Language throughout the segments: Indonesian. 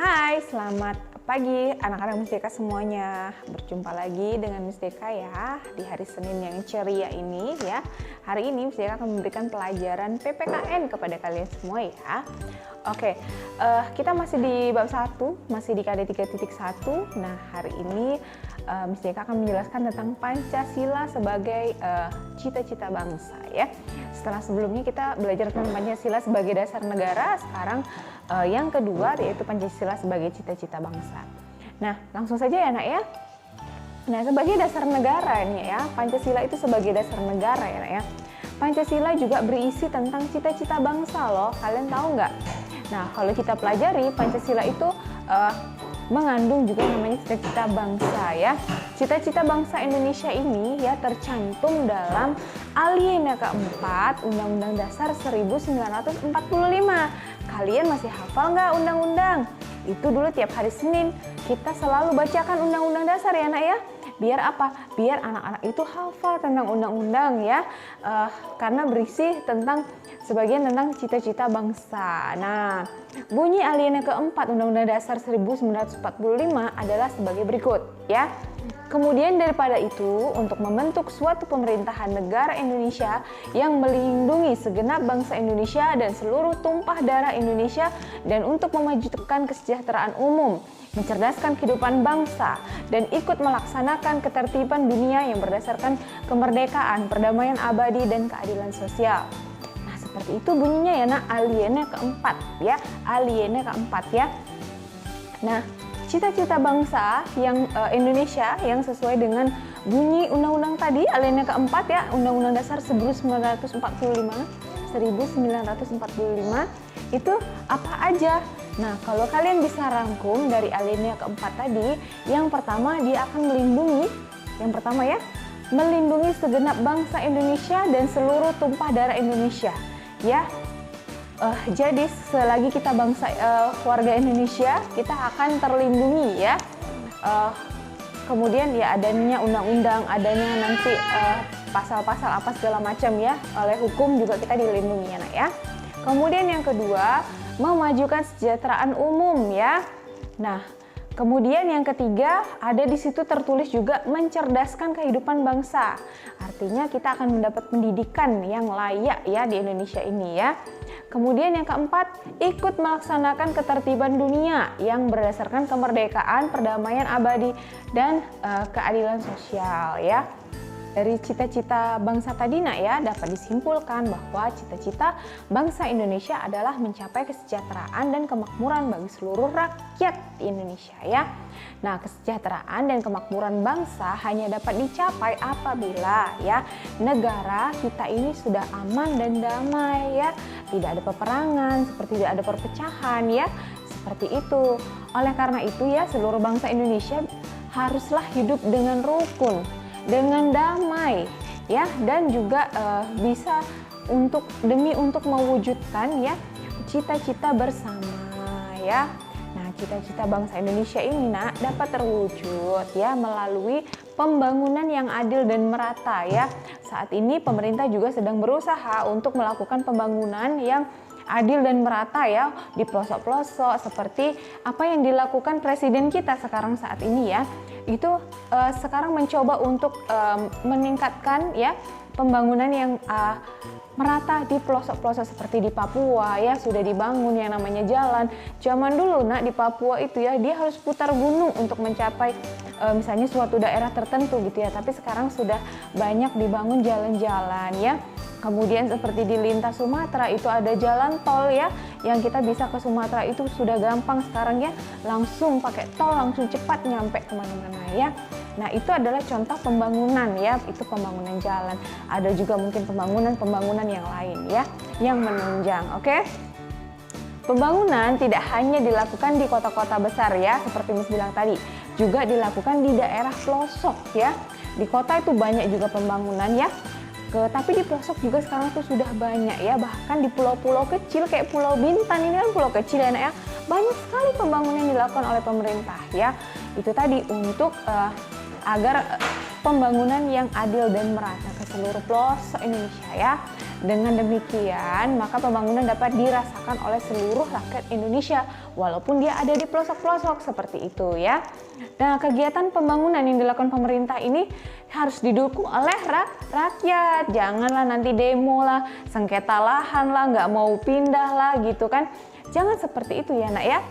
Hai, selamat pagi anak-anak Mustika semuanya. Berjumpa lagi dengan Mustika ya di hari Senin yang ceria ini ya. Hari ini Mustika akan memberikan pelajaran PPKN kepada kalian semua ya. Oke, kita masih di bab 1, masih di KD 3.1. Nah, hari ini Mustika akan menjelaskan tentang Pancasila sebagai cita-cita bangsa ya. Setelah sebelumnya kita belajar tentang Pancasila sebagai dasar negara, sekarang yang kedua yaitu Pancasila sebagai cita-cita bangsa. Nah, langsung saja ya nak ya. Nah, sebagai dasar negara ini ya, Pancasila itu sebagai dasar negara ya nak ya. Pancasila juga berisi tentang cita-cita bangsa loh, kalian tahu nggak? Nah, kalau kita pelajari Pancasila itu mengandung juga namanya cita-cita bangsa ya. Cita-cita bangsa Indonesia ini ya tercantum dalam alinea keempat Undang-Undang Dasar 1945. Kalian masih hafal nggak undang-undang? Itu dulu tiap hari Senin kita selalu bacakan Undang-Undang Dasar ya nak ya. Biar apa? Biar anak-anak itu hafal tentang undang-undang ya, karena berisi tentang sebagian tentang cita-cita bangsa. Nah, bunyi alinea keempat Undang-Undang Dasar 1945 adalah sebagai berikut ya. Kemudian daripada itu, untuk membentuk suatu pemerintahan negara Indonesia yang melindungi segenap bangsa Indonesia dan seluruh tumpah darah Indonesia, dan untuk memajukan kesejahteraan umum, mencerdaskan kehidupan bangsa, dan ikut melaksanakan ketertiban dunia yang berdasarkan kemerdekaan, perdamaian abadi, dan keadilan sosial. Nah, seperti itu bunyinya ya nak, alinea keempat ya, alinea keempat ya. Nah, cita-cita bangsa yang Indonesia yang sesuai dengan bunyi undang-undang tadi, alinea keempat ya, Undang-Undang Dasar 1945 itu apa aja? Nah, kalau kalian bisa rangkum dari alinea keempat tadi, yang pertama dia akan melindungi, yang pertama ya, melindungi segenap bangsa Indonesia dan seluruh tumpah darah Indonesia ya. Jadi selagi kita bangsa warga Indonesia, kita akan terlindungi ya. Kemudian ya adanya undang-undang, adanya nanti pasal-pasal apa segala macam ya, oleh hukum juga kita dilindungi ya nak ya. Kemudian yang kedua, memajukan kesejahteraan umum ya. Nah, kemudian yang ketiga, ada di situ tertulis juga mencerdaskan kehidupan bangsa. Artinya kita akan mendapat pendidikan yang layak ya di Indonesia ini ya. Kemudian yang keempat, ikut melaksanakan ketertiban dunia yang berdasarkan kemerdekaan, perdamaian abadi, dan keadilan sosial ya. Dari cita-cita bangsa tadi nak ya, dapat disimpulkan bahwa cita-cita bangsa Indonesia adalah mencapai kesejahteraan dan kemakmuran bagi seluruh rakyat di Indonesia ya. Nah, kesejahteraan dan kemakmuran bangsa hanya dapat dicapai apabila ya negara kita ini sudah aman dan damai ya, tidak ada peperangan, seperti tidak ada perpecahan ya, seperti itu. Oleh karena itu ya, seluruh bangsa Indonesia haruslah hidup dengan rukun, dengan damai ya, dan juga bisa demi mewujudkan ya cita-cita bersama ya. Nah, cita-cita bangsa Indonesia ini nak dapat terwujud ya melalui pembangunan yang adil dan merata ya. Saat ini pemerintah juga sedang berusaha untuk melakukan pembangunan yang adil dan merata ya di pelosok-pelosok, seperti apa yang dilakukan presiden kita sekarang saat ini ya. Itu sekarang mencoba untuk meningkatkan ya pembangunan yang merata di pelosok-pelosok, seperti di Papua ya, sudah dibangun yang namanya jalan. Zaman dulu nak di Papua itu ya, dia harus putar gunung untuk mencapai misalnya suatu daerah tertentu gitu ya, tapi sekarang sudah banyak dibangun jalan-jalan ya. Kemudian seperti di lintas Sumatera itu ada jalan tol ya, yang kita bisa ke Sumatera itu sudah gampang sekarang ya, langsung pakai tol langsung cepat nyampe kemana-mana ya. Nah, itu adalah contoh pembangunan ya, itu pembangunan jalan. Ada juga mungkin pembangunan yang lain ya, yang menunjang. Oke? Pembangunan tidak hanya dilakukan di kota-kota besar ya, seperti Miss bilang tadi, juga dilakukan di daerah pelosok ya. Di kota itu banyak juga pembangunan ya. Tapi di pelosok juga sekarang tuh sudah banyak ya, bahkan di pulau-pulau kecil kayak Pulau Bintan, ini kan pulau kecil ya nak ya, banyak sekali pembangunan yang dilakukan oleh pemerintah ya. Itu tadi untuk agar pembangunan yang adil dan merata ke seluruh pelosok Indonesia ya. Dengan demikian, maka pembangunan dapat dirasakan oleh seluruh rakyat Indonesia walaupun dia ada di pelosok-pelosok seperti itu ya. Nah, kegiatan pembangunan yang dilakukan pemerintah ini harus didukung oleh rakyat. Janganlah nanti demo lah, sengketa lahan lah, nggak mau pindah lah gitu kan. Jangan seperti itu ya nak ya.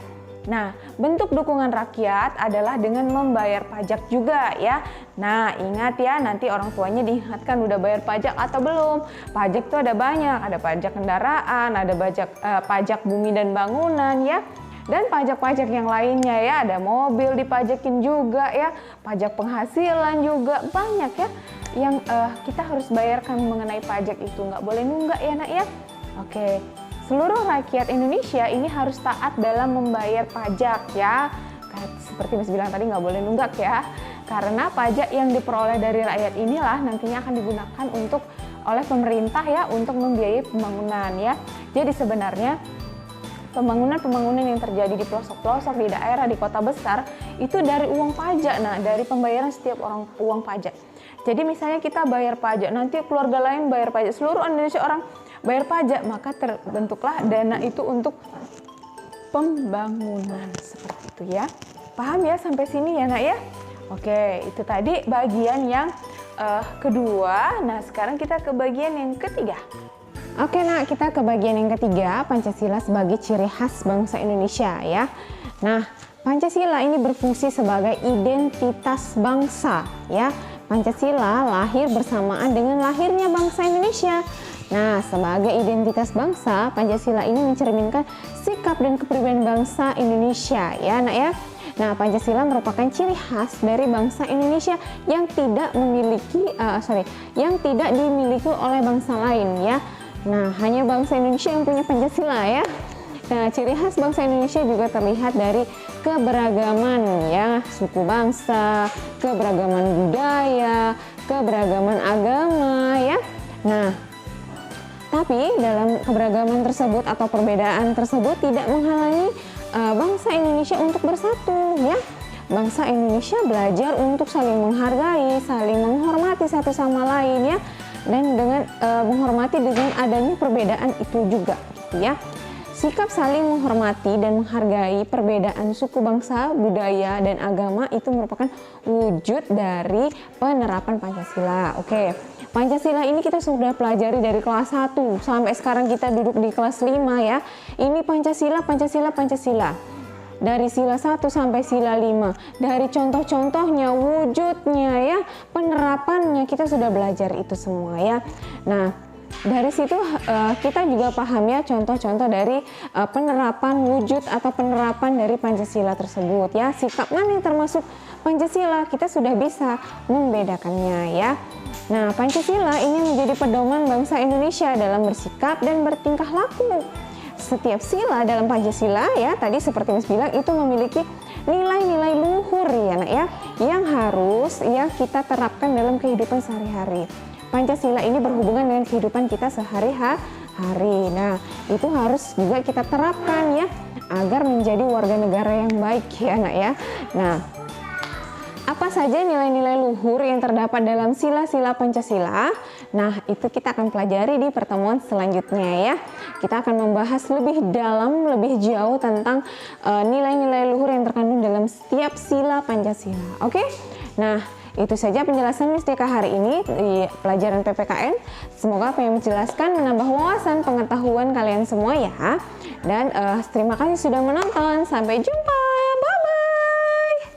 Nah, bentuk dukungan rakyat adalah dengan membayar pajak juga ya. Nah, ingat ya, nanti orang tuanya diingatkan udah bayar pajak atau belum. Pajak tuh ada banyak, ada pajak kendaraan, ada pajak bumi dan bangunan ya. Dan pajak-pajak yang lainnya ya, ada mobil dipajakin juga ya, pajak penghasilan juga banyak ya. Yang kita harus bayarkan mengenai pajak itu, nggak boleh nunggak ya nak ya. Oke. Seluruh rakyat Indonesia ini harus taat dalam membayar pajak ya. Seperti Mas bilang tadi, nggak boleh nunggak ya. Karena pajak yang diperoleh dari rakyat inilah nantinya akan digunakan oleh pemerintah ya untuk membiayai pembangunan ya. Jadi sebenarnya pembangunan yang terjadi di pelosok-pelosok, di daerah, di kota besar itu dari uang pajak. Nah, dari pembayaran setiap orang uang pajak. Jadi misalnya kita bayar pajak, nanti keluarga lain bayar pajak, seluruh Indonesia orang bayar pajak, maka terbentuklah dana itu untuk pembangunan seperti itu ya. Paham ya sampai sini ya nak ya? Oke, itu tadi bagian yang kedua. Nah, sekarang kita ke bagian yang ketiga. Oke nak, kita ke bagian yang ketiga, Pancasila sebagai ciri khas bangsa Indonesia ya. Nah, Pancasila ini berfungsi sebagai identitas bangsa ya. Pancasila lahir bersamaan dengan lahirnya bangsa Indonesia. Nah, sebagai identitas bangsa, Pancasila ini mencerminkan sikap dan kepribadian bangsa Indonesia ya nak ya. Nah, Pancasila merupakan ciri khas dari bangsa Indonesia yang tidak dimiliki oleh bangsa lain ya. Nah, hanya bangsa Indonesia yang punya Pancasila ya. Nah, ciri khas bangsa Indonesia juga terlihat dari keberagaman ya, suku bangsa, keberagaman budaya, keberagaman agama ya. Nah, tapi dalam keberagaman tersebut atau perbedaan tersebut tidak menghalangi bangsa Indonesia untuk bersatu ya. Bangsa Indonesia belajar untuk saling menghargai, saling menghormati satu sama lain ya. Dan dengan menghormati dengan adanya perbedaan itu juga gitu ya. Sikap saling menghormati dan menghargai perbedaan suku bangsa, budaya, dan agama itu merupakan wujud dari penerapan Pancasila. Oke, Pancasila ini kita sudah pelajari dari kelas 1 sampai sekarang kita duduk di kelas 5 ya. Ini Pancasila. Dari sila 1 sampai sila 5. Dari contoh-contohnya, wujudnya ya, penerapannya kita sudah belajar itu semua ya. Nah, dari situ kita juga paham ya contoh-contoh dari penerapan wujud atau penerapan dari Pancasila tersebut ya. Sikap mana yang termasuk Pancasila, kita sudah bisa membedakannya ya. Nah, Pancasila ini menjadi pedoman bangsa Indonesia dalam bersikap dan bertingkah laku. Setiap sila dalam Pancasila ya, tadi seperti Mas bilang itu memiliki nilai-nilai luhur ya nak ya, yang harus ya kita terapkan dalam kehidupan sehari-hari. Pancasila ini berhubungan dengan kehidupan kita sehari-hari. Nah, itu harus juga kita terapkan ya agar menjadi warga negara yang baik ya nak ya. Nah, apa saja nilai-nilai luhur yang terdapat dalam sila-sila Pancasila? Nah, itu kita akan pelajari di pertemuan selanjutnya ya. Kita akan membahas lebih dalam, lebih jauh tentang nilai-nilai luhur yang terkandung dalam setiap sila Pancasila. Oke? Nah, itu saja penjelasan Mustika hari ini di pelajaran PPKN. Semoga apa yang menjelaskan menambah wawasan pengetahuan kalian semua ya. Dan terima kasih sudah menonton. Sampai jumpa.